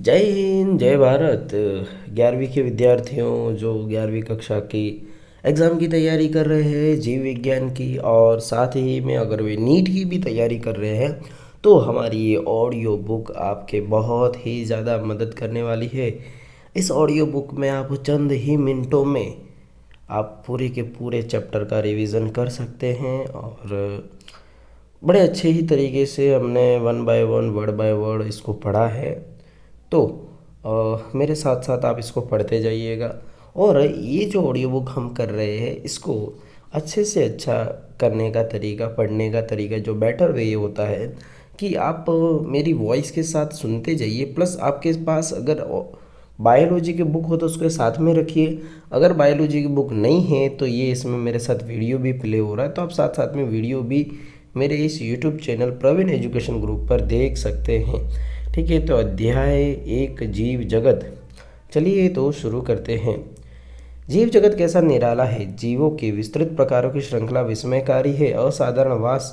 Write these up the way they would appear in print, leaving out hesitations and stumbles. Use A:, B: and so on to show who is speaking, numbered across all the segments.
A: जय हिंद जय भारत। 11वीं के विद्यार्थियों जो 11वीं कक्षा की एग्ज़ाम की तैयारी कर रहे हैं, जीव विज्ञान की, और साथ ही में अगर वे नीट की भी तैयारी कर रहे हैं तो हमारी ये ऑडियो बुक आपके बहुत ही ज़्यादा मदद करने वाली है। इस ऑडियो बुक में आप चंद ही मिनटों में आप पूरे के पूरे चैप्टर का रिवीजन कर सकते हैं और बड़े अच्छे ही तरीके से हमने one by one word by word इसको पढ़ा है। तो मेरे साथ साथ आप इसको पढ़ते जाइएगा और ये जो ऑडियो बुक हम कर रहे हैं इसको अच्छे से अच्छा करने का तरीका, पढ़ने का तरीका जो बेटर वे ये होता है कि आप मेरी वॉइस के साथ सुनते जाइए, प्लस आपके पास अगर बायोलॉजी की बुक हो तो उसके साथ में रखिए। अगर बायोलॉजी की बुक नहीं है तो ये इसमें मेरे साथ वीडियो भी प्ले हो रहा है, तो आप साथ साथ में वीडियो भी मेरे इस YouTube channel Praveen education group पर देख सकते हैं। ठीक है, तो अध्याय 1 जीव जगत। चलिए तो शुरू करते हैं। जीव जगत कैसा निराला है। जीवों के विस्तृत प्रकारों की श्रृंखला विस्मयकारी है। असाधारण वास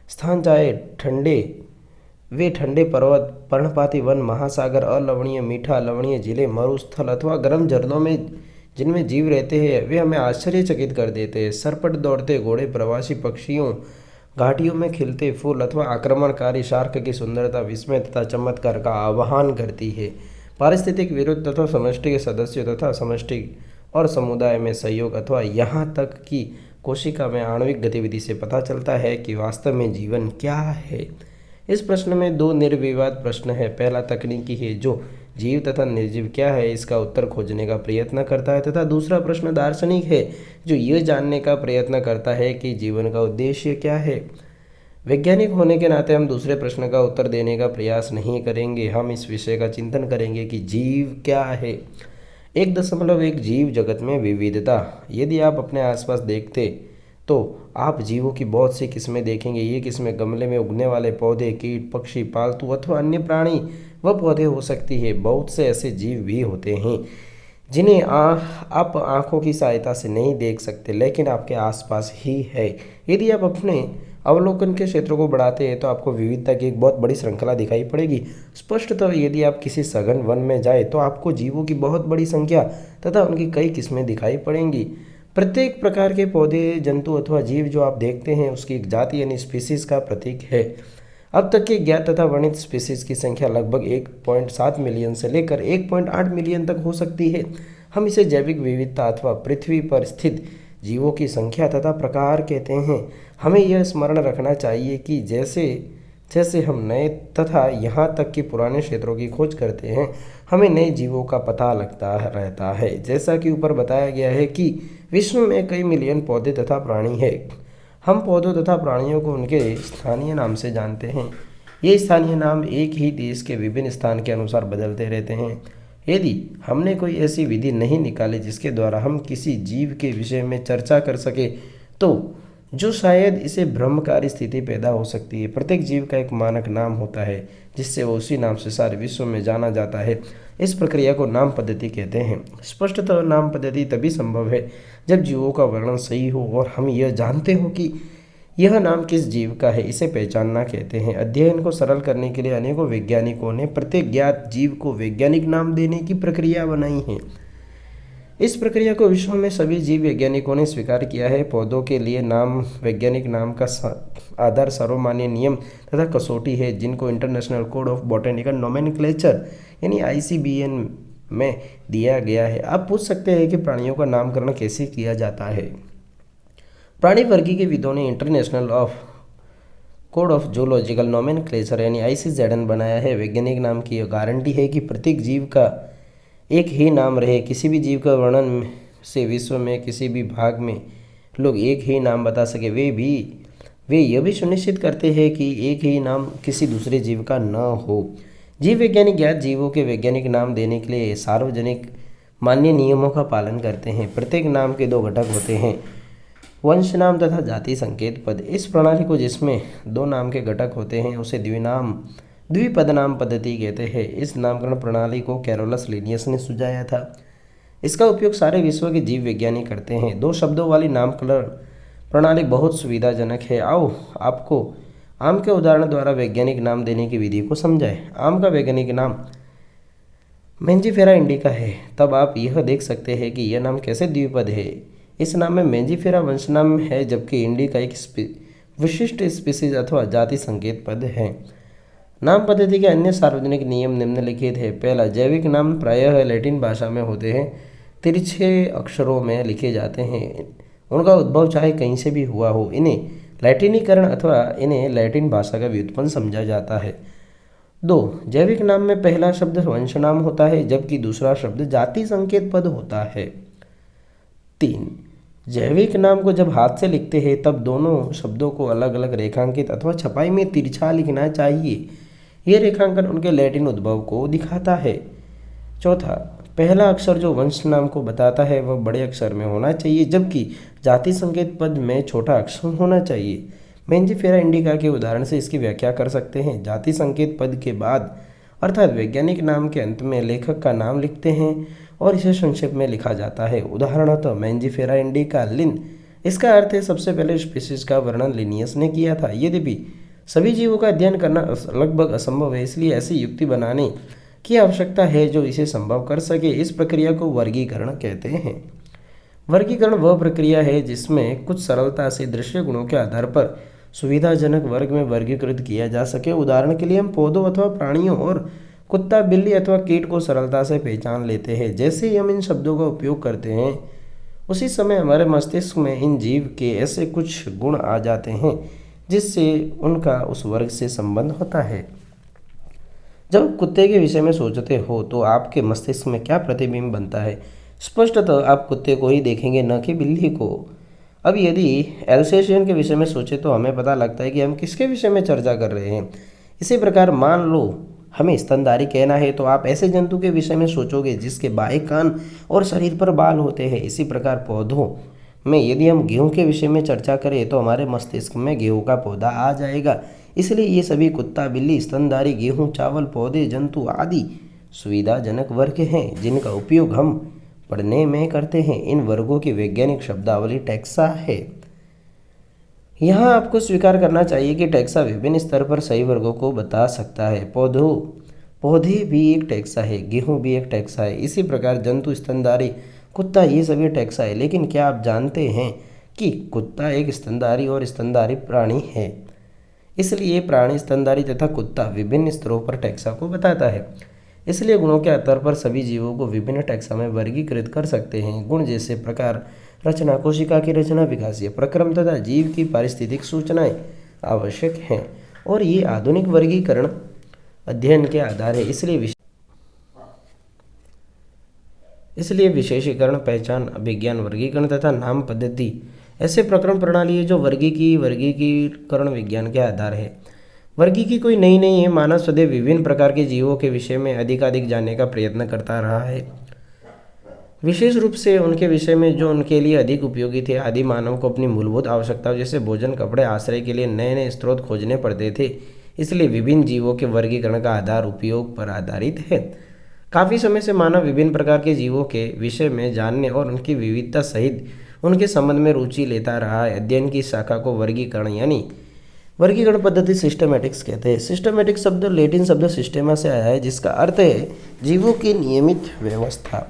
A: स्थान, चाहे ठंडे पर्वत, पर्णपाती वन, महासागर, अलवणीय मीठा लवणीय झीलें, मरुस्थल अथवा गर्म झरनों में जिनमें जीव रहते हैं वे हमें आश्चर्यचकित कर देते हैं। सरपट दौड़ते घोड़े, प्रवासी पक्षियों, घाटियों में खिलते फूल अथवा आक्रमणकारी शार्क की सुंदरता विस्मय तथा चमत्कार का आह्वान करती है। पारिस्थितिक विरुद्ध तथा समष्टि के सदस्यों तथा समष्टि और समुदाय में सहयोग अथवा यहाँ तक कि कोशिका में आणविक गतिविधि से पता चलता है कि वास्तव में जीवन क्या है। इस प्रश्न में दो निर्विवाद प्रश्न है। पहला तकनीकी है जो जीव तथा निर्जीव क्या है इसका उत्तर खोजने का प्रयत्न करता है, तथा दूसरा प्रश्न दार्शनिक है जो यह जानने का प्रयत्न करता है कि जीवन का उद्देश्य क्या है। वैज्ञानिक होने के नाते हम दूसरे प्रश्न का उत्तर देने का प्रयास नहीं करेंगे, हम इस विषय का चिंतन करेंगे कि जीव क्या है। 1.1 जीव जगत में विविधता। यदि आप अपने आसपास देखते तो आप जीवों की बहुत सी किस्में देखेंगे। ये किस्में गमले में उगने वाले पौधे, कीट, पक्षी, पालतू अथवा अन्य प्राणी व पौधे हो सकती है। बहुत से ऐसे जीव भी होते हैं जिन्हें आप आँखों की सहायता से नहीं देख सकते, लेकिन आपके आसपास ही है। यदि आप अपने अवलोकन के क्षेत्र को बढ़ाते हैं तो आपको विविधता की एक बहुत बड़ी श्रृंखला दिखाई पड़ेगी। स्पष्टतः यदि आप किसी सघन वन में जाए तो आपको जीवों की बहुत बड़ी संख्या तथा उनकी कई किस्में दिखाई पड़ेंगी। प्रत्येक प्रकार के पौधे, जंतु अथवा जीव जो आप देखते हैं उसकी एक जाति यानी स्पीसीज का प्रतीक है। अब तक के ज्ञात तथा वर्णित स्पीसीज की संख्या लगभग 1.7 मिलियन से लेकर 1.8 मिलियन तक हो सकती है। हम इसे जैविक विविधता अथवा पृथ्वी पर स्थित जीवों की संख्या तथा प्रकार कहते हैं। हमें यह स्मरण रखना चाहिए कि जैसे जैसे हम नए तथा यहाँ तक कि पुराने क्षेत्रों की खोज करते हैं, हमें नए जीवों का पता लगता रहता है। जैसा कि ऊपर बताया गया है कि विश्व में कई मिलियन पौधे तथा प्राणी हैं। हम पौधों तथा प्राणियों को उनके स्थानीय नाम से जानते हैं। ये स्थानीय नाम एक ही देश के विभिन्न स्थान के अनुसार बदलते रहते हैं। यदि हमने कोई ऐसी विधि नहीं निकाली जिसके द्वारा हम किसी जीव के विषय में चर्चा कर सके तो जो शायद इसे भ्रमकारी स्थिति पैदा हो सकती है। प्रत्येक जीव का एक मानक नाम होता है जिससे वो उसी नाम से सारे विश्व में जाना जाता है। इस प्रक्रिया को नाम पद्धति कहते हैं। स्पष्टतः नाम पद्धति तभी संभव है जब जीवों का वर्णन सही हो और हम यह जानते हो कि यह नाम किस जीव का है। इसे पहचानना कहते हैं। अध्ययन को सरल करने के लिए अनेकों वैज्ञानिकों ने प्रत्येक ज्ञात जीव को वैज्ञानिक नाम देने की प्रक्रिया बनाई है। इस प्रक्रिया को विश्व में सभी जीव वैज्ञानिकों ने स्वीकार किया है। पौधों के लिए नाम वैज्ञानिक नाम का आधार सर्वमान्य नियम तथा कसौटी है जिनको international code of botanical nomenclature यानी ICBN में दिया गया है। आप पूछ सकते हैं कि प्राणियों का नामकरण कैसे किया जाता है। प्राणी वर्गीविदों ने international code of zoological nomenclature यानी ICZN बनाया है। वैज्ञानिक नाम की यह गारंटी है कि प्रत्येक जीव का एक ही नाम रहे। किसी भी जीव का वर्णन से विश्व में किसी भी भाग में लोग एक ही नाम बता सके। वे यह भी सुनिश्चित करते हैं कि एक ही नाम किसी दूसरे जीव का न हो। जीव वैज्ञानिक ज्ञात जीवों के वैज्ञानिक नाम देने के लिए सार्वजनिक मान्य नियमों का पालन करते हैं। प्रत्येक नाम के दो घटक होते हैं, वंश नाम तथा जाति संकेत पद। इस प्रणाली को जिसमें दो नाम के घटक होते हैं उसे द्विपद नाम पद्धति कहते हैं। इस नामकरण प्रणाली को कैरोलस लिनियस ने सुझाया था। इसका उपयोग सारे विश्व के जीव वैज्ञानिक करते हैं। दो शब्दों वाली नामकरण प्रणाली बहुत सुविधाजनक है। आओ आपको आम के उदाहरण द्वारा वैज्ञानिक नाम देने की विधि को समझाएं। आम का वैज्ञानिक नाम मेंजिफेरा इंडिका है, तब आप यह देख सकते हैं कि यह नाम कैसे द्विपद है। इस नाम में मेंजिफेरा वंशनाम है, जबकि इंडिका एक विशिष्ट स्पीसीज अथवा जाति संकेत पद है। नाम पद्धति के अन्य सार्वजनिक नियम निम्नलिखित है। पहला, जैविक नाम प्रायः लैटिन भाषा में होते हैं, तिरछे अक्षरों में लिखे जाते हैं। उनका उद्भव चाहे कहीं से भी हुआ हो, इन्हें लैटिनीकरण अथवा इन्हें लैटिन भाषा का व्युत्पन्न समझा जाता है। 2, जैविक नाम में पहला शब्द वंशनाम होता है, जबकि दूसरा शब्द जाति संकेत पद होता है। 3, जैविक नाम को जब हाथ से लिखते हैं तब दोनों शब्दों को अलग अलग रेखांकित अथवा छपाई में तिरछा लिखना चाहिए। यह रेखांकन उनके लैटिन उद्भव को दिखाता है। चौथा, पहला अक्षर जो वंश नाम को बताता है वह बड़े अक्षर में होना चाहिए, जबकि जाति संकेत पद में छोटा अक्षर होना चाहिए। मेंजिफेरा इंडिका के उदाहरण से इसकी व्याख्या कर सकते हैं। जाति संकेत पद के बाद अर्थात वैज्ञानिक नाम के अंत में लेखक का नाम लिखते हैं और इसे संक्षेप में लिखा जाता है। उदाहरणतः मेंजिफेरा इंडिका लिन, इसका अर्थ है सबसे पहले स्पीसीज का वर्णन लिनियस ने किया था। यद्यपि सभी जीवों का अध्ययन करना लगभग असंभव है, इसलिए ऐसी युक्ति बनाने की आवश्यकता है जो इसे संभव कर सके। इस प्रक्रिया को वर्गीकरण कहते हैं। वर्गीकरण वह प्रक्रिया है जिसमें कुछ सरलता से दृश्य गुणों के आधार पर सुविधाजनक वर्ग में वर्गीकृत किया जा सके। उदाहरण के लिए हम पौधों अथवा प्राणियों और कुत्ता, बिल्ली अथवा कीट को सरलता से पहचान लेते हैं। जैसे ही हम इन शब्दों का उपयोग करते हैं उसी समय हमारे मस्तिष्क में इन जीव के ऐसे कुछ गुण आ जाते हैं जिससे उनका उस वर्ग से संबंध होता है। जब आप कुत्ते के विषय में सोचते हो तो आपके मस्तिष्क में क्या प्रतिबिंब बनता है? स्पष्टतः आप कुत्ते को ही देखेंगे, न कि बिल्ली को। अब यदि एल्सेशियन के विषय में सोचें तो हमें पता लगता है कि हम किसके विषय में चर्चा कर रहे हैं। इसी प्रकार मान लो हमें स्तनधारी कहना है तो आप ऐसे जंतु के विषय में सोचोगे जिसके बाएं कान और शरीर पर बाल होते हैं। इसी प्रकार पौधों में यदि हम गेहूं के विषय में चर्चा करें तो हमारे मस्तिष्क में गेहूं का पौधा आ जाएगा। इसलिए ये सभी कुत्ता, बिल्ली, स्तनधारी, गेहूं, चावल, पौधे, जंतु आदि सुविधाजनक वर्ग हैं जिनका उपयोग हम पढ़ने में करते हैं। इन वर्गों की वैज्ञानिक शब्दावली टैक्सा है। यहाँ आपको स्वीकार करना चाहिए कि टैक्सा विभिन्न स्तर पर सही वर्गों को बता सकता है। पौधे भी एक टैक्सा है, गेहूं भी एक टैक्सा है। इसी प्रकार जंतु, स्तनधारी, कुत्ता, ये सभी टैक्सा है। लेकिन क्या आप जानते हैं कि कुत्ता एक स्तनधारी और स्तनधारी प्राणी है? इसलिए प्राणी, स्तनधारी तथा कुत्ता विभिन्न स्तरों पर टैक्सा को बताता है। इसलिए गुणों के आधार पर सभी जीवों को विभिन्न टैक्सा में वर्गीकृत कर सकते हैं। गुण जैसे प्रकार, रचना, कोशिका की रचना, विकासीय प्रक्रम तथा जीव की पारिस्थितिक सूचनाएं आवश्यक हैं और ये आधुनिक वर्गीकरण अध्ययन के आधार है। इसलिए विशेषीकरण, पहचान, अभिज्ञान, वर्गीकरण तथा नाम पद्धति ऐसे प्रक्रम प्रणाली है जो वर्गीकरण विज्ञान के आधार है। वर्गीकी कोई नई नहीं है। मानव सदैव विभिन्न प्रकार के जीवों के विषय में अधिकाधिक जानने का प्रयत्न करता रहा है, विशेष रूप से उनके विषय में जो उनके लिए अधिक उपयोगी थे। आदि मानव को अपनी मूलभूत आवश्यकताओं जैसे भोजन, कपड़े, आश्रय के लिए नए नए स्रोत खोजने पड़ते थे। इसलिए विभिन्न जीवों के वर्गीकरण का आधार उपयोग पर आधारित है। काफ़ी समय से मानव विभिन्न प्रकार के जीवों के विषय में जानने और उनकी विविधता सहित उनके संबंध में रुचि लेता रहा है। अध्ययन की शाखा को वर्गीकरण पद्धति सिस्टमैटिक्स कहते हैं। सिस्टमैटिक शब्द लैटिन शब्द सिस्टेमा से आया है, जिसका अर्थ है जीवों की नियमित व्यवस्था।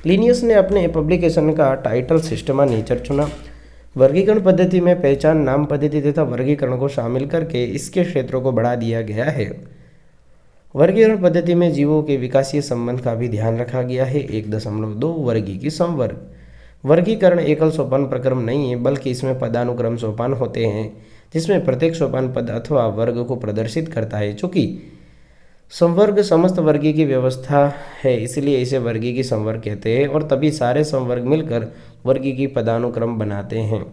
A: लिनियस ने अपने पब्लिकेशन का टाइटल सिस्टमा नेचर चुना। वर्गीकरण पद्धति में पहचान, नाम पद्धति तथा वर्गीकरण को शामिल करके इसके क्षेत्रों को बढ़ा दिया गया है। वर्गीकरण पद्धति में जीवों के विकासीय संबंध का भी ध्यान रखा गया है। 1.2 वर्गीकी संवर्ग। वर्गीकरण एकल सोपान प्रक्रम नहीं है, बल्कि इसमें पदानुक्रम सोपान होते हैं जिसमें प्रत्येक सोपान पद अथवा वर्ग को प्रदर्शित करता है। चूंकि संवर्ग समस्त वर्गी की व्यवस्था है, इसलिए इसे वर्गी की संवर्ग कहते हैं और तभी सारे संवर्ग मिलकर वर्गी की पदानुक्रम बनाते हैं।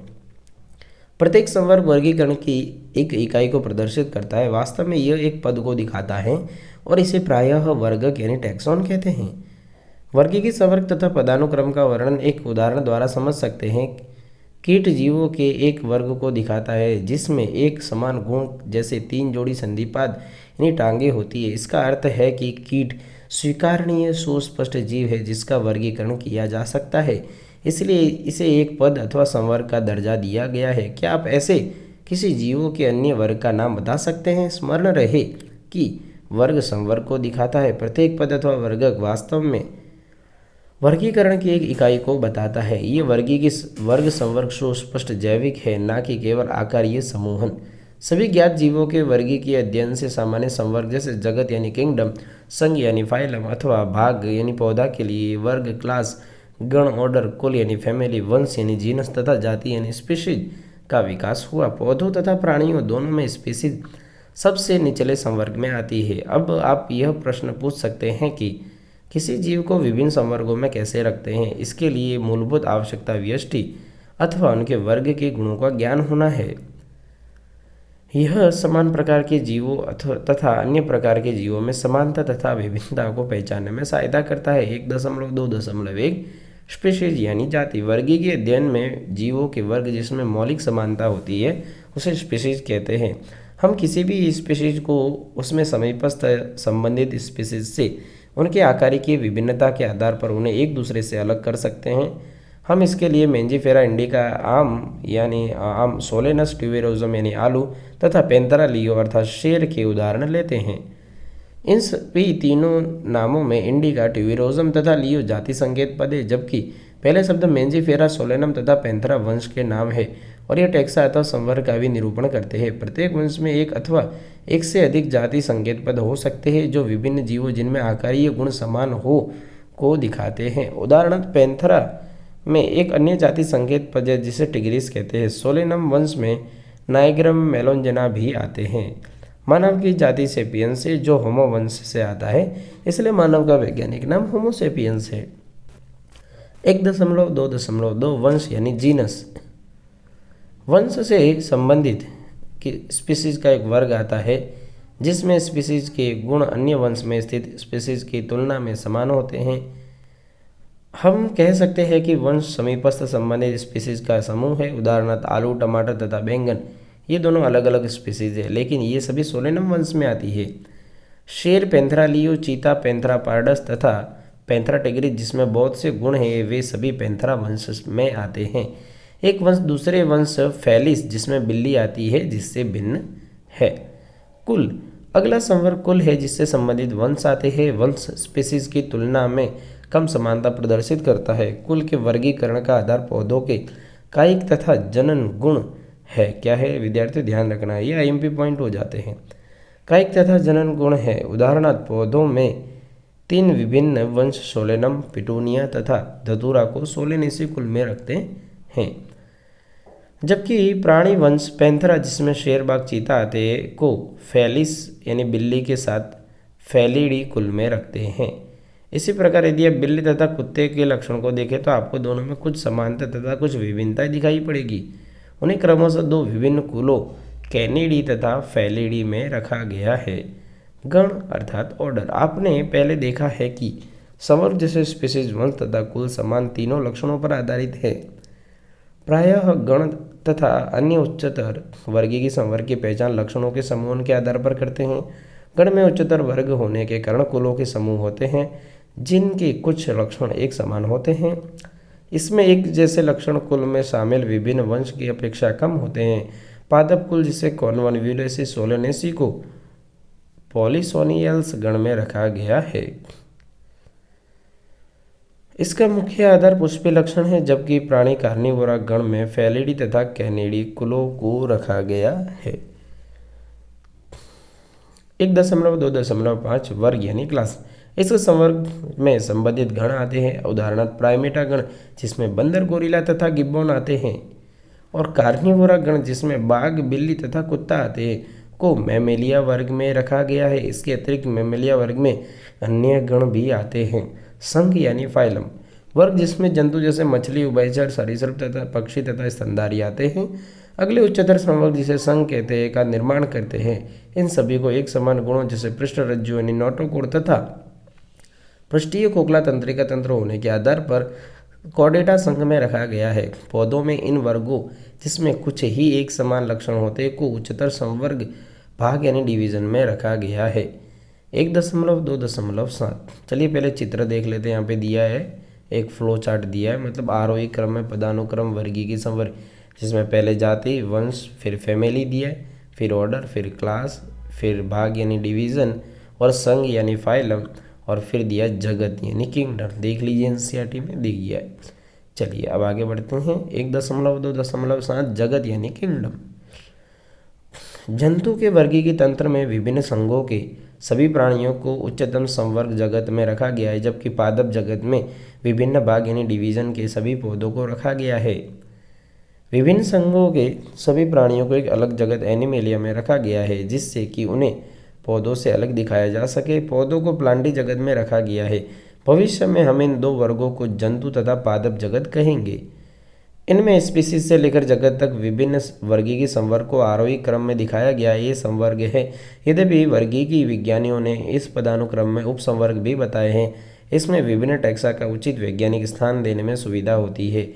A: प्रत्येक संवर्ग वर्गीकरण की एक इकाई को प्रदर्शित करता है। वास्तव में यह एक पद को दिखाता है और इसे प्रायः वर्गक यानी टैक्सॉन कहते हैं। वर्गी की संवर्ग तथा पदानुक्रम का वर्णन एक उदाहरण द्वारा समझ सकते हैं। कीट जीवों के एक वर्ग को दिखाता है जिसमें एक समान गुण जैसे 3 जोड़ी संधिपाद यानी टांगे होती है। इसका अर्थ है कि कीट स्वीकारनीय सुस्पष्ट जीव है जिसका वर्गीकरण किया जा सकता है, इसलिए इसे एक पद अथवा संवर्ग का दर्जा दिया गया है। क्या आप ऐसे किसी जीवों के अन्य वर्ग का नाम बता सकते हैं? स्मरण रहे कि वर्ग संवर्ग को दिखाता है। प्रत्येक पद अथवा वर्गक वास्तव में वर्गीकरण की एक इकाई को बताता है। ये वर्ग संवर्ग सुस्पष्ट जैविक है, ना कि केवल आकारीय समूहन। सभी ज्ञात जीवों के वर्गीकीय अध्ययन से सामान्य संवर्ग जैसे जगत यानी किंगडम, संघ यानी फाइलम अथवा भाग यानी पौधा के लिए वर्ग, क्लास, गण, ऑर्डर, कुल यानी फैमिली, वंश यानी जीनस तथा जाति यानी स्पीशीज का विकास हुआ। पौधों तथा प्राणियों दोनों में स्पीशीज सबसे निचले संवर्ग में आती है। अब आप यह प्रश्न पूछ सकते हैं कि किसी जीव को विभिन्न संवर्गों में कैसे रखते हैं। इसके लिए मूलभूत आवश्यकता व्यष्टि अथवा उनके वर्ग के गुणों का ज्ञान होना है। यह समान प्रकार के जीवों तथा अन्य प्रकार के जीवों में समानता तथा विभिन्नता को पहचानने में सहायता करता है। 1.2.1 स्पीशीज यानी जाति। वर्गीय अध्ययन में जीवों के वर्ग जिसमें मौलिक समानता होती है उसे स्पीशीज कहते हैं। हम किसी भी स्पीशीज को उसमें समीपस्थ संबंधित स्पीशीज से उनके आकारिकी विभिन्नता के आधार पर उन्हें एक दूसरे से अलग कर सकते हैं। हम इसके लिए मेंजीफेरा इंडिका आम यानी आम, सोलेनस ट्यूबेरोसम यानी आलू तथा पैंथेरा लियो अर्थात शेर के उदाहरण लेते हैं। इन सभी तीनों नामों में इंडिका, ट्यूबेरोसम तथा लियो जाति संकेत पद है, जबकि पहले शब्द मेंजीफेरा, सोलेनम तथा पैंथेरा वंश के नाम है और यह टैक्सा अथवा संवर्ग का भी निरूपण करते हैं। प्रत्येक वंश में एक अथवा एक से अधिक जाति संकेत पद हो सकते हैं जो विभिन्न जीवों जिनमें आकारीय गुण समान हो को दिखाते हैं। उदाहरण पैंथेरा में एक अन्य जाति संकेत पद है जिसे टिग्रिस कहते हैं। सोलेनम वंश में नाइग्रम, मेलोंजना भी आते हैं। मानव की जाति सेपियंस है जो होमो वंश से आता है, इसलिए मानव का वैज्ञानिक नाम होमो सेपियंस है। 1.2.2 वंश यानी जीनस। वंश से संबंधित कि स्पीशीज का एक वर्ग आता है जिसमें स्पीशीज के गुण अन्य वंश में स्थित स्पीशीज की तुलना में समान होते हैं। हम कह सकते हैं कि वंश समीपस्थ संबंधित स्पीशीज का समूह है। उदाहरणार्थ आलू, टमाटर तथा बैंगन, ये दोनों अलग अलग स्पीशीज है लेकिन ये सभी सोलेनम वंश में आती है। शेर, पैंथेरा लियो, चीता, पैंथेरा पारडस तथा पैंथेरा टिग्रिस जिसमें बहुत से गुण हैं वे सभी पैंथेरा वंश में आते हैं। एक वंश दूसरे वंश फैलिस जिसमें बिल्ली आती है जिससे भिन्न है। कुल। अगला संवर्ग कुल है जिससे संबंधित वंश आते हैं। वंश स्पीशीज की तुलना में कम समानता प्रदर्शित करता है। कुल के वर्गीकरण का आधार पौधों के कायिक तथा जनन गुण है। क्या है विद्यार्थी, ध्यान रखना है, ये आईएमपी पॉइंट हो जाते हैं। कायिक तथा जनन गुण है। उदाहरणार्थ पौधों में 3 विभिन्न वंश सोलेनम, पिटूनिया तथा धतूरा को सोलेनेसी कुल में रखते हैं, जबकि प्राणी वंश पैंथेरा जिसमें शेर, बाघ, चीता आते हैं को फैलिस यानी बिल्ली के साथ फैलिडी कुल में रखते हैं। इसी प्रकार यदि आप बिल्ली तथा कुत्ते के लक्षण को देखें तो आपको दोनों में कुछ समानता तथा कुछ विभिन्नताएं दिखाई पड़ेगी। उन्हें क्रमशः 2 विभिन्न कुलों कैनिडी तथा फैलिडी में रखा गया है। गण अर्थात ऑर्डर। आपने पहले देखा है कि संवर्ग जैसे स्पीशीज, वंश तथा कुल समान तीनों लक्षणों पर आधारित है। प्रायः गण तथा अन्य उच्चतर वर्गीय संवर्ग की पहचान लक्षणों के समूह के आधार पर करते हैं। गण में उच्चतर वर्ग होने के कारण कुलों के समूह होते हैं जिनके कुछ लक्षण एक समान होते हैं। इसमें एक जैसे लक्षण कुल में शामिल विभिन्न वंश की अपेक्षा कम होते हैं। पादप कुल जिसे कॉन्वोल्वुलेसी सोलेनेसी को पॉलीसोनियल्स गण में रखा गया है। इसका मुख्य आधार पुष्पीय लक्षण है, जबकि प्राणी कार्निवोरा गण में फैलिडी तथा कैनिडी कुलों को रखा गया है। 1.2.5 वर्ग यानी क्लास। इस संवर्ग में संबंधित गण आते हैं। उदाहरणार्थ प्राइमेटा गण जिसमें बंदर, गोरिल्ला तथा गिब्बॉन आते हैं और कार्निवोरा गण जिसमें बाघ, बिल्ली तथा कुत्ता आते हैं को मैमेलिया वर्ग में रखा गया है। इसके अतिरिक्त मैमेलिया वर्ग में अन्य गण भी आते हैं। संघ यानी फाइलम वर्ग जिसमें जंतु जैसे मछली, उभयचर, सरीसृप तथा पक्षी तथा स्तनधारी आते हैं। अगले उच्चतर संवर्ग जिसे संघ कहते हैं का निर्माण करते हैं। इन सभी को एक समान गुणों जैसे पृष्ठ रज्जु यानी नोटोकोर तथा पृष्ठीय खोखला तंत्रिका तंत्र होने के आधार पर कॉर्डेटा संघ में रखा गया है। पौधों में इन वर्गों जिसमें कुछ ही एक समान लक्षण होते को उच्चतर संवर्ग भाग यानी डिवीजन में रखा गया है। 1.2.7। चलिए पहले चित्र देख लेते हैं। यहाँ पे दिया है एक फ्लो चार्ट दिया है, मतलब आरोही क्रम में पदानुक्रम वर्गीय संवर्ग जिसमें पहले जाति, वंश, फिर फैमिली दिया है, फिर ऑर्डर, फिर क्लास, फिर भाग यानी डिवीज़न और संघ यानी फाइलम, और फिर दिया जगत यानी किंगडम। देख लीजिए एनसीईआरटी में दिख गया है। चलिए अब आगे बढ़ते हैं। 1.2.7 जगत यानी किंगडम। जंतु के वर्गीय तंत्र में विभिन्न संघों के सभी प्राणियों को उच्चतम संवर्ग जगत में रखा गया है, जबकि पादप जगत में विभिन्न भाग यानी डिवीजन के सभी पौधों को रखा गया है। विभिन्न संघों के सभी प्राणियों को एक अलग जगत एनिमेलिया में रखा गया है, जिससे कि उन्हें पौधों से अलग दिखाया जा सके। पौधों को प्लांटी जगत में रखा गया है। भविष्य में हम इन दो वर्गों को जंतु तथा पादप जगत कहेंगे। इनमें स्पीसीज से लेकर जगत तक विभिन्न वर्गीय संवर्ग को आरोही क्रम में दिखाया गया है। ये संवर्ग है। यद्यपि वर्गीय विज्ञानियों ने इस पदानुक्रम में उपसंवर्ग भी बताए हैं। इसमें विभिन्न टैक्सा का उचित वैज्ञानिक स्थान देने में सुविधा होती है।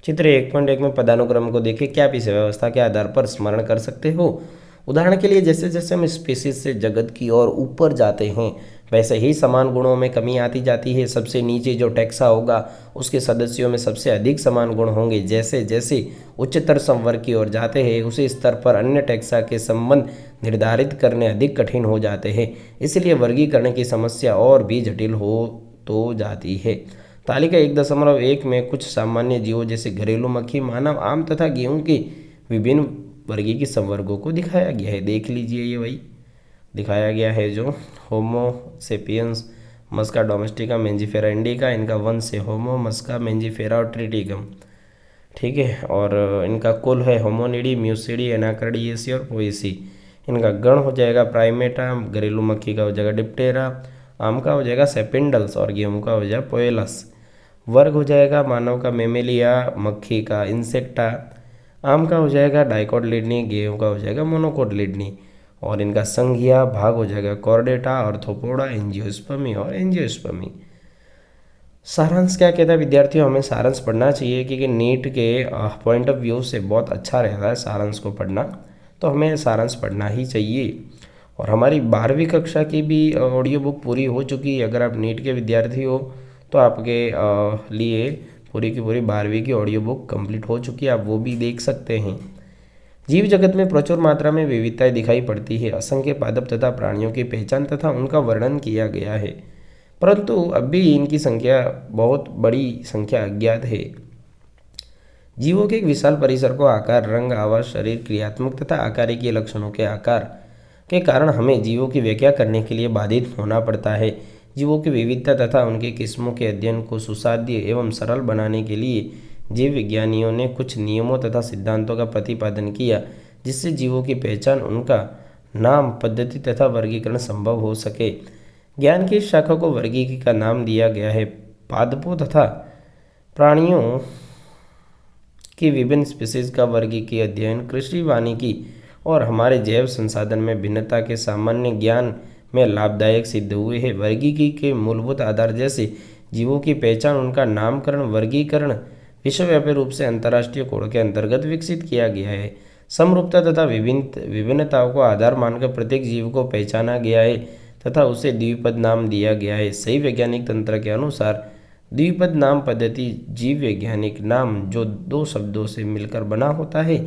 A: चित्र 1.1 में पदानुक्रम को देखिए। क्या आप इस व्यवस्था के आधार पर स्मरण कर सकते हो? उदाहरण के लिए जैसे जैसे हम स्पीसीज से जगत की ओर ऊपर जाते हैं, वैसे ही समान गुणों में कमी आती जाती है। सबसे नीचे जो टैक्सा होगा उसके सदस्यों में सबसे अधिक समान गुण होंगे। जैसे जैसे उच्चतर संवर्ग की ओर जाते हैं, उसी स्तर पर अन्य टैक्सा के संबंध निर्धारित करने अधिक कठिन हो जाते हैं। इसलिए वर्गीकरण की समस्या और भी जटिल हो तो जाती है। तालिका 1.1 में कुछ सामान्य जीवों जैसे घरेलू मक्खी, मानव, आम तथा गेहूं के विभिन्न वर्गीय संवर्गों को दिखाया गया है। देख लीजिए, ये वही दिखाया गया है जो होमो सेपियंस, मस्का डोमेस्टिका, मेंजीफेरा इंडिका। इनका वंश है होमो, मस्का, मेंजीफेरा और ट्रिटिकम। ठीक है, और इनका कुल है होमोनिडी, म्यूसिडी, एनाकार्डियेसी और पोएसी। इनका गण हो जाएगा प्राइमेटा, घरेलू मक्खी का हो जाएगा डिप्टेरा, आम का हो जाएगा सेपिंडल्स और गेहूं का हो जाएगा पोएलस। वर्ग हो जाएगा मानव का मेमेलिया, मक्खी का इंसेक्टा, आम का हो जाएगा डाइकोटिलिडनी, गेहूं का हो जाएगा मोनोकोटिलिडनी। और इनका संघीय भाग हो जाएगा कॉर्डेटा, ऑर्थोपोडा, एंजियोस्पर्मी और एंजियोस्पर्मी। सारांश क्या कहता है विद्यार्थियों? हमें सारांश पढ़ना चाहिए क्योंकि नीट के पॉइंट ऑफ व्यू से बहुत अच्छा रहता है सारांश को पढ़ना, तो हमें सारांश पढ़ना ही चाहिए। और हमारी 12वीं कक्षा की भी ऑडियो बुक पूरी हो चुकी है। अगर आप नीट के विद्यार्थी हो तो आपके लिए पूरी की पूरी 12वीं की ऑडियो बुक कंप्लीट हो चुकी है, आप वो भी देख सकते हैं। जीव जगत में प्रचुर मात्रा में विविधताएं दिखाई पड़ती है। असंख्य पादप तथा प्राणियों की पहचान तथा उनका वर्णन किया गया है, परंतु अब भी इनकी संख्या, बहुत बड़ी संख्या अज्ञात है। जीवों के एक विशाल परिसर को आकार, रंग, आवाज, शरीर, क्रियात्मक तथा आकारिकीय लक्षणों के आकार के कारण हमें जीवों की व्याख्या करने के लिए बाधित होना पड़ता है। जीवों की विविधता तथा उनके किस्मों के अध्ययन को सुसाध्य एवं सरल बनाने के लिए जीव विज्ञानियों ने कुछ नियमों तथा सिद्धांतों का प्रतिपादन किया, जिससे जीवों की पहचान, उनका नाम, पद्धति तथा वर्गीकरण संभव हो सके। ज्ञान की इस शाखा को वर्गीकरण का नाम दिया गया है। पादपों तथा प्राणियों की विभिन्न स्पीसीज का वर्गीकीय अध्ययन कृषि, वानिकी और हमारे जैव संसाधन में भिन्नता के सामान्य ज्ञान में लाभदायक सिद्ध हुए हैं। वर्गीकी के मूलभूत आधार जैसे जीवों की पहचान, उनका नामकरण, वर्गीकरण विश्वव्यापी रूप से अंतर्राष्ट्रीय कोड के अंतर्गत विकसित किया गया है। समरूपता तथा विभिन्नताओं को आधार मानकर प्रत्येक जीव को पहचाना गया है तथा उसे द्विपद नाम दिया गया है। सही वैज्ञानिक तंत्र के अनुसार द्विपद नाम पद्धति जीव वैज्ञानिक नाम जो दो शब्दों से मिलकर बना होता है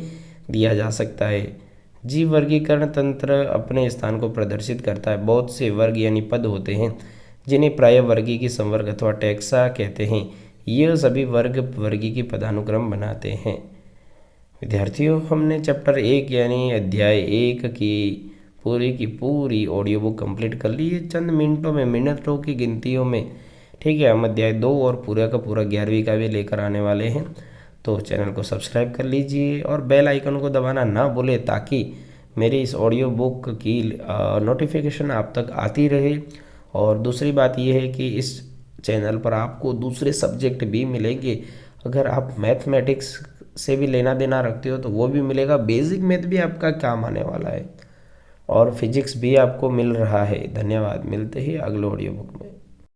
A: दिया जा सकता है। जीव वर्गीकरण तंत्र अपने स्थान को प्रदर्शित करता है। बहुत से वर्ग यानी पद होते हैं जिन्हें प्रायः वर्गीय संवर्ग अथवा टैक्सा कहते हैं। यह सभी वर्ग वर्गीय पदानुक्रम बनाते हैं। विद्यार्थियों, हमने चैप्टर 1 यानी अध्याय 1 की पूरी ऑडियो बुक कंप्लीट कर ली है चंद मिनटों में, मिनटों की गिनतियों में। ठीक है, हम अध्याय 2 और पूरा का पूरा 11वीं का भी लेकर आने वाले हैं, तो चैनल को सब्सक्राइब कर लीजिए और बेल आइकन को दबाना ना भूलें ताकि मेरी इस ऑडियो बुक की नोटिफिकेशन आप तक आती रहे। और दूसरी बात यह है कि इस चैनल पर आपको दूसरे सब्जेक्ट भी मिलेंगे। अगर आप मैथमेटिक्स से भी लेना देना रखते हो तो वो भी मिलेगा। बेसिक मैथ भी आपका काम आने वाला है और फिजिक्स भी आपको मिल रहा है। धन्यवाद, मिलते ही अगले ऑडियो बुक में।